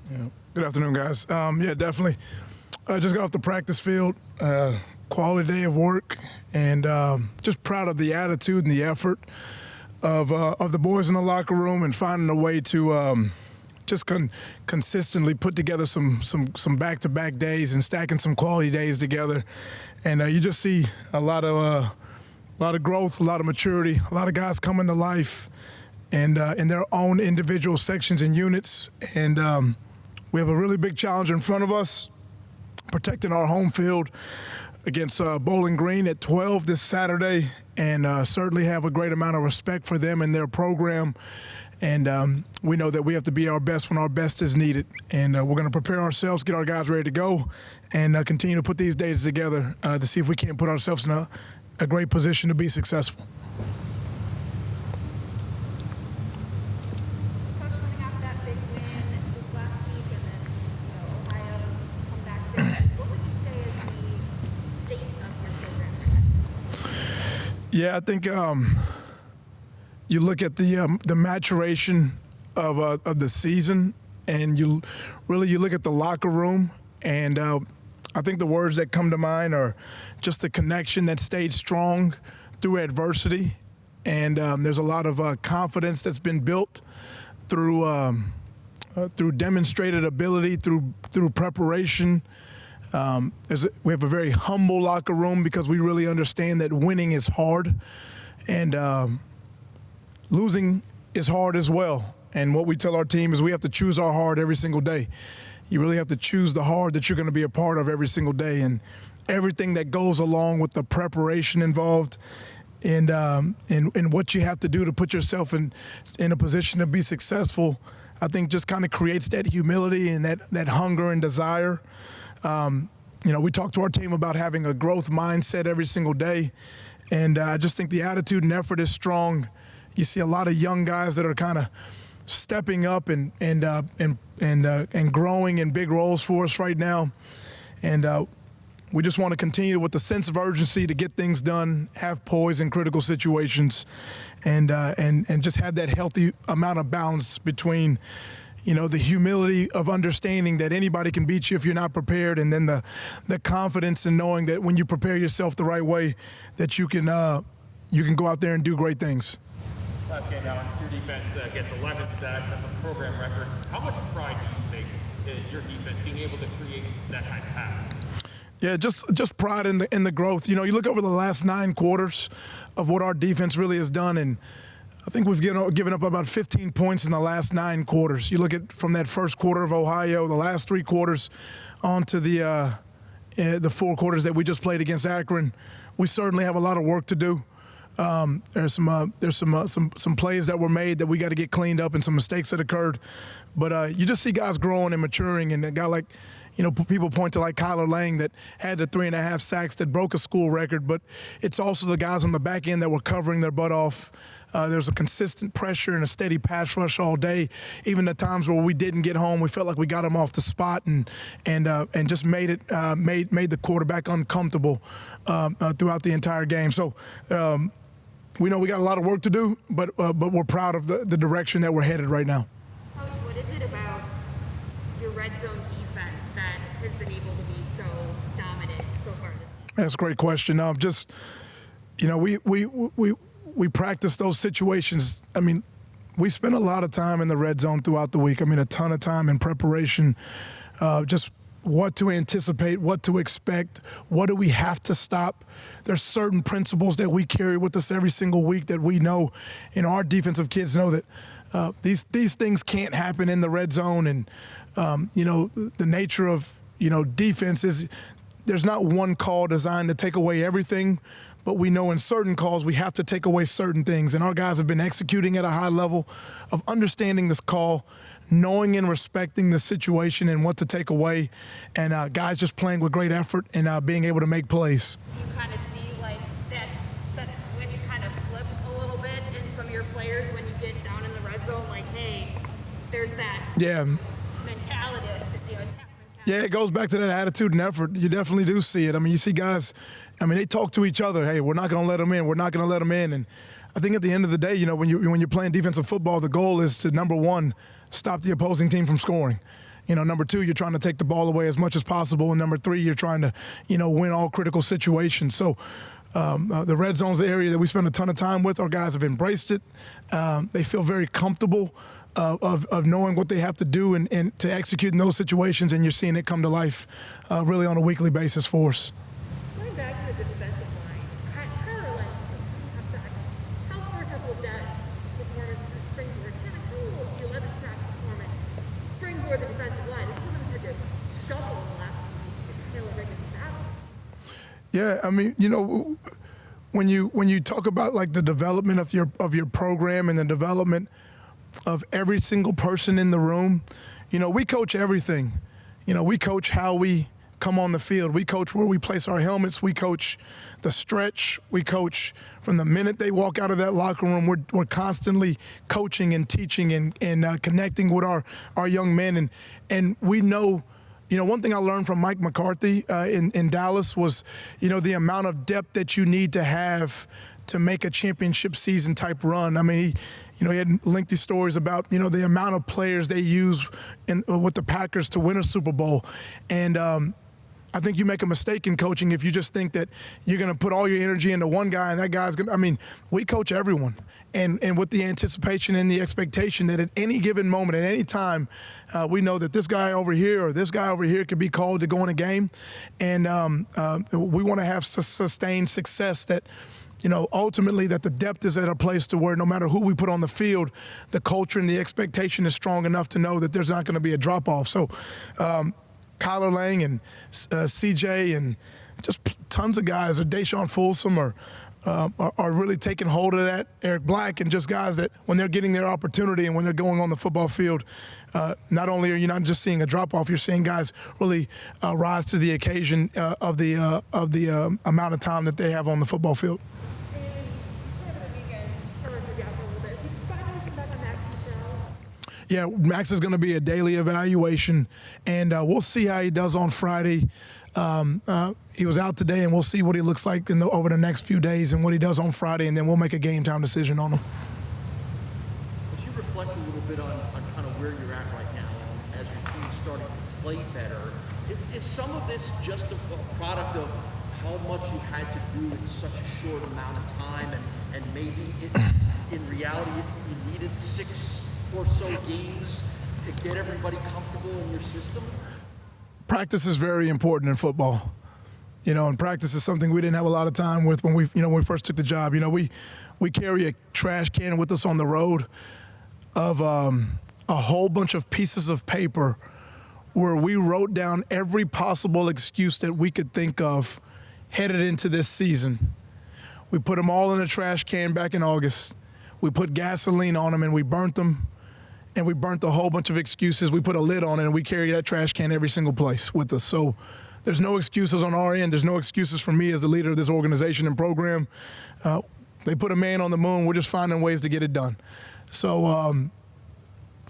Yeah. Good afternoon, guys. Yeah, definitely. I just got off the practice field. Quality day of work, and just proud of the attitude and the effort of the boys in the locker room, and finding a way to just consistently put together some back-to-back days and stacking some quality days together. And you just see a lot of growth, a lot of maturity, a lot of guys coming to life, and in their own individual sections and units. And we have a really big challenge in front of us, protecting our home field against Bowling Green at 12 this Saturday, and certainly have a great amount of respect for them and their program. And we know that we have to be our best when our best is needed. And we're going to prepare ourselves, get our guys ready to go, and continue to put these days together to see if we can't put ourselves in a great position to be successful. Coach, coming off that big win this last week, and then Ohio's comeback victory, what would you say is the state of your program right now? Yeah, I think you look at the maturation of the season, and you look at the locker room, and I think the words that come to mind are just the connection that stayed strong through adversity, and there's a lot of confidence that's been built through demonstrated ability, through preparation. We have a very humble locker room because we really understand that winning is hard, and losing is hard as well. And what we tell our team is we have to choose our hard every single day. You really have to choose the hard that you're going to be a part of every single day, and everything that goes along with the preparation involved, and what you have to do to put yourself in a position to be successful. I think just kind of creates that humility and that hunger and desire. We talk to our team about having a growth mindset every single day, and I just think the attitude and effort is strong. You see a lot of young guys that are kind of stepping up and growing in big roles for us right now, and we just want to continue with the sense of urgency to get things done, have poise in critical situations, and just have that healthy amount of balance between, the humility of understanding that anybody can beat you if you're not prepared, and then the confidence in knowing that when you prepare yourself the right way, that you can go out there and do great things. Last game now, your defense gets 11 sacks. That's a program record. How much pride do you take in your defense being able to create that kind of pattern? Yeah, just pride in the growth. You look over the last 9 quarters of what our defense really has done, and I think we've given up about 15 points in the last 9 quarters. You look at from that first quarter of Ohio, the last 3 quarters, on to the 4 quarters that we just played against Akron. We certainly have a lot of work to do. There's some plays that were made that we got to get cleaned up, and some mistakes that occurred. But you just see guys growing and maturing, and a guy like, people point to like Kyler Lang that had the 3.5 sacks that broke a school record. But it's also the guys on the back end that were covering their butt off. There's a consistent pressure and a steady pass rush all day. Even the times where we didn't get home, we felt like we got them off the spot and just made the quarterback uncomfortable throughout the entire game. So. We know we got a lot of work to do, but we're proud of the direction that we're headed right now. Coach, what is it about your red zone defense that has been able to be so dominant so far this season? That's a great question. We practice those situations. I mean, we spend a lot of time in the red zone throughout the week. I mean, a ton of time in preparation, just what to anticipate, what to expect, what do we have to stop. There's certain principles that we carry with us every single week that we know, and our defensive kids know that these things can't happen in the red zone. And the nature of defense is there's not one call designed to take away everything, but we know in certain calls we have to take away certain things. And our guys have been executing at a high level of understanding this call, knowing and respecting the situation and what to take away, and guys just playing with great effort and being able to make plays. Do you kind of see like that switch kind of flip a little bit in some of your players when you get down in the red zone? Like, hey, there's that mentality. Yeah, it goes back to that attitude and effort. You definitely do see it. I mean, you see guys, they talk to each other. Hey, we're not going to let them in. We're not going to let them in. And I think at the end of the day, when you're playing defensive football, the goal is to, number one, stop the opposing team from scoring. Number two, you're trying to take the ball away as much as possible, and number three, you're trying to, win all critical situations. So the red zone's the area that we spend a ton of time with. Our guys have embraced it. They feel very comfortable of knowing what they have to do and to execute in those situations, and you're seeing it come to life really on a weekly basis for us. Going back to the defensive line, Kyler Lang have sacks. How impressive will that performance kind of springboard? How will the 11-sack performance springboard the defensive line? It's really took a shovel in the last few weeks to Taylor Wiggins out. Yeah, I mean, when you talk about like the development of your program and the development of every single person in the room, we coach everything. We coach how we come on the field. We coach where we place our helmets. We coach the stretch. We coach from the minute they walk out of that locker room. We're constantly coaching and teaching and connecting with our young men. And we know, one thing I learned from Mike McCarthy in Dallas was, the amount of depth that you need to have to make a championship season type run. I mean, he had lengthy stories about, the amount of players they use with the Packers to win a Super Bowl. And I think you make a mistake in coaching if you just think that you're going to put all your energy into one guy and that guy's going to, we coach everyone. And with the anticipation and the expectation that at any given moment, at any time, we know that this guy over here or this guy over here could be called to go in a game. And we want to have sustained success that, ultimately that the depth is at a place to where no matter who we put on the field, the culture and the expectation is strong enough to know that there's not going to be a drop-off. So Kyler Lang and CJ and just tons of guys, or Deshaun Folsom are really taking hold of that. Eric Black and just guys that when they're getting their opportunity and when they're going on the football field, not only are you not just seeing a drop-off, you're seeing guys really rise to the occasion of the amount of time that they have on the football field. Yeah, Max is going to be a daily evaluation, and we'll see how he does on Friday. He was out today, and we'll see what he looks like over the next few days and what he does on Friday, and then we'll make a game time decision on him. As you reflect a little bit on kind of where you're at right now, and as your team's starting to play better, is some of this just a product of how much you had to do in such a short amount of time, and maybe in reality you needed 6 or so games to get everybody comfortable in your system? Practice is very important in football. And practice is something we didn't have a lot of time with when we first took the job. We carry a trash can with us on the road of a whole bunch of pieces of paper where we wrote down every possible excuse that we could think of headed into this season. We put them all in a trash can back in August. We put gasoline on them and we burnt them. And we burnt a whole bunch of excuses. We put a lid on it, and we carry that trash can every single place with us. So there's no excuses on our end. There's no excuses for me as the leader of this organization and program. They put a man on the moon. We're just finding ways to get it done. So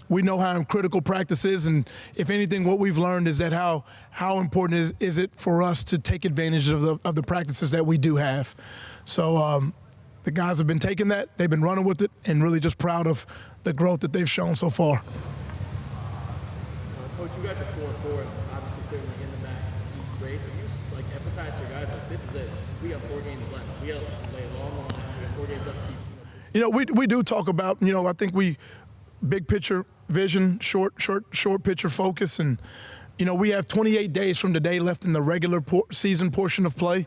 we know how critical practice is, and if anything, what we've learned is that how important is it for us to take advantage of the practices that we do have. So the guys have been taking that, they've been running with it, and really just proud of the growth that they've shown so far. Coach, you guys are 4-4, obviously certainly in the MAC East race. Have you emphasized to your guys this is it? We have 4 games left. We have to play a long line. We have 4 games left to keep. We do talk about I think we big picture vision, short picture focus, and we have 28 days from today left in the regular season portion of play.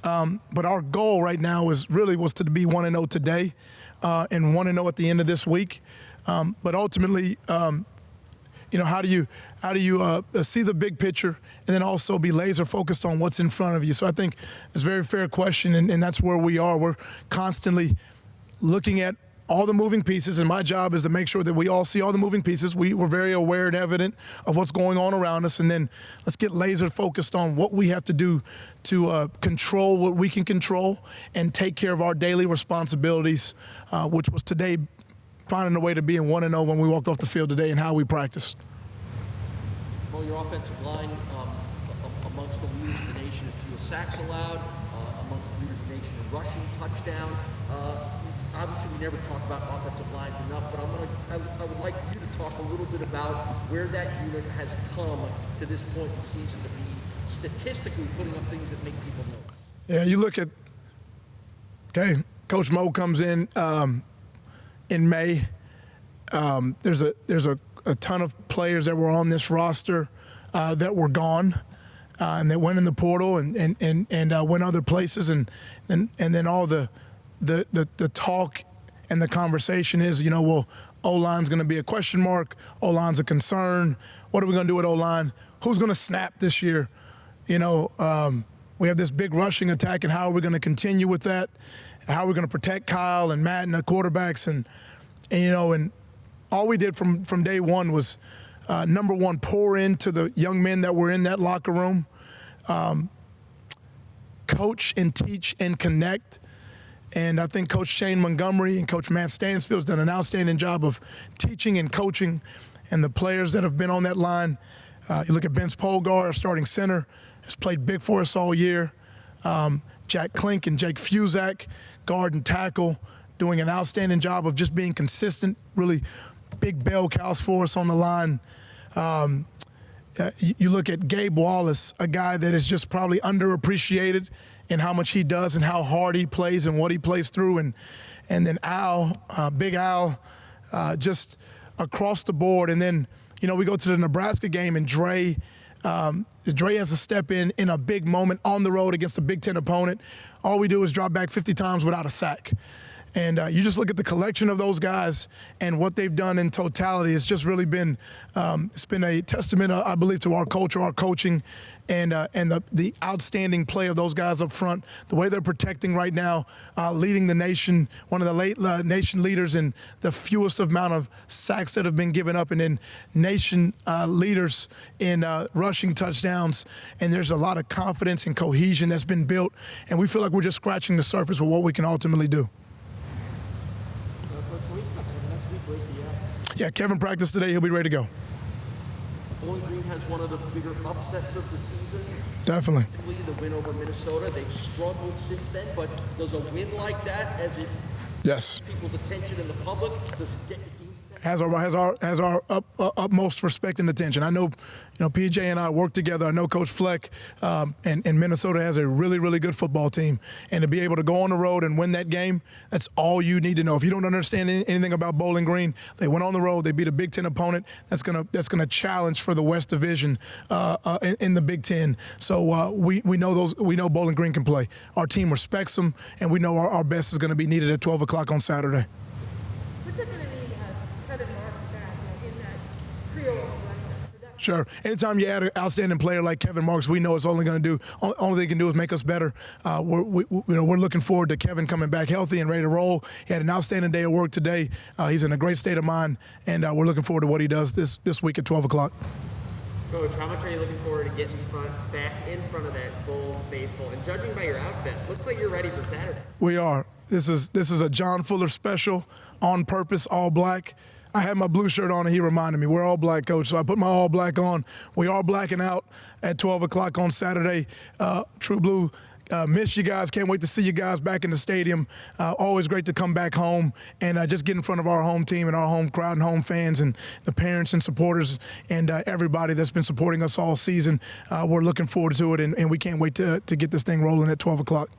But our goal right now was to be 1-0 today and 1-0 at the end of this week. But ultimately, how do you see the big picture and then also be laser focused on what's in front of you? So I think it's a very fair question, and that's where we are. We're constantly looking at all the moving pieces, and my job is to make sure that we all see all the moving pieces. We're very aware and evident of what's going on around us, and then let's get laser focused on what we have to do to control what we can control and take care of our daily responsibilities, which was today finding a way to be in 1-0 when we walked off the field today and how we practiced. Well, your offensive line amongst the leaders of the nation in field sacks allowed, amongst the leaders of the nation in rushing touchdowns. obviously we never talk about offensive lines enough, but I would like you to talk a little bit about where that unit has come to this point in the season to be statistically putting up things that make people notice. Yeah, you look at, okay, Coach Mo comes in May. There's a ton of players that were on this roster that were gone. And they went in the portal and went other places, and then all the talk and the conversation is, you know, well, O-line's going to be a question mark. O-line's a concern. What are we going to do with O-line? Who's going to snap this year? You know, we have this big rushing attack, and how are we going to continue with that? How are we going to protect Kyle and Matt and the quarterbacks? And you know, and all we did from day one was, number one, pour into the young men that were in that locker room, coach and teach and connect. And I think Coach Shane Montgomery and Coach Matt Stansfield has done an outstanding job of teaching and coaching, and the players that have been on that line. You look at Vince Polgar, our starting center, has played big for us all year. Jack Klink and Jake Fusak, guard and tackle, doing an outstanding job of just being consistent, really big bell cows for us on the line. You look at Gabe Wallace, a guy that is just probably underappreciated in how much he does and how hard he plays and what he plays through. And then Al, Big Al, just across the board. And then, you know, we go to the Nebraska game, and Dre has to step in a big moment on the road against a Big Ten opponent. All we do is drop back 50 times without a sack. And you just look at the collection of those guys and what they've done in totality. It's just really been it's been a testament, I believe, to our culture, our coaching, and the outstanding play of those guys up front. The way they're protecting right now, leading the nation, one of the late nation leaders in the fewest amount of sacks that have been given up, and then nation leaders in rushing touchdowns. And there's a lot of confidence and cohesion that's been built, and we feel like we're just scratching the surface with what we can ultimately do. Yeah, Kevin practiced today. He'll be ready to go. Bowling Green has one of the bigger upsets of the season. Definitely. The win over Minnesota. They've struggled since then, but does a win like that, as it Yes. people's attention in the public, does it get your team's attention? Has our utmost respect and attention. I know, you know, PJ and I work together. I know Coach Fleck, and Minnesota has a really, really good football team. And to be able to go on the road and win that game, that's all you need to know. If you don't understand anything about Bowling Green, they went on the road. They beat a Big Ten opponent that's gonna challenge for the West Division in the Big Ten. So we know Bowling Green can play. Our team respects them, and we know our best is going to be needed at 12 o'clock on Saturday. What's it going to mean to have Kevin Marks back, you know, in that trio of running backs for that? Sure. Anytime you add an outstanding player like Kevin Marks, we know it's only going to do. Only they can do is make us better. We're looking forward to Kevin coming back healthy and ready to roll. He had an outstanding day of work today. He's in a great state of mind, and we're looking forward to what he does this week at 12 o'clock. Coach, how much are you looking forward to getting back in front of that Bulls faithful? And judging by your outfit, looks like you're ready for Saturday. We are. This is a John Fuller special, on purpose, all black. I had my blue shirt on, and he reminded me, we're all black, Coach. So I put my all black on. We are blacking out at 12 o'clock on Saturday. True Blue. Miss you guys. Can't wait to see you guys back in the stadium. Always great to come back home and just get in front of our home team and our home crowd and home fans and the parents and supporters and everybody that's been supporting us all season. We're looking forward to it, and we can't wait to get this thing rolling at 12 o'clock.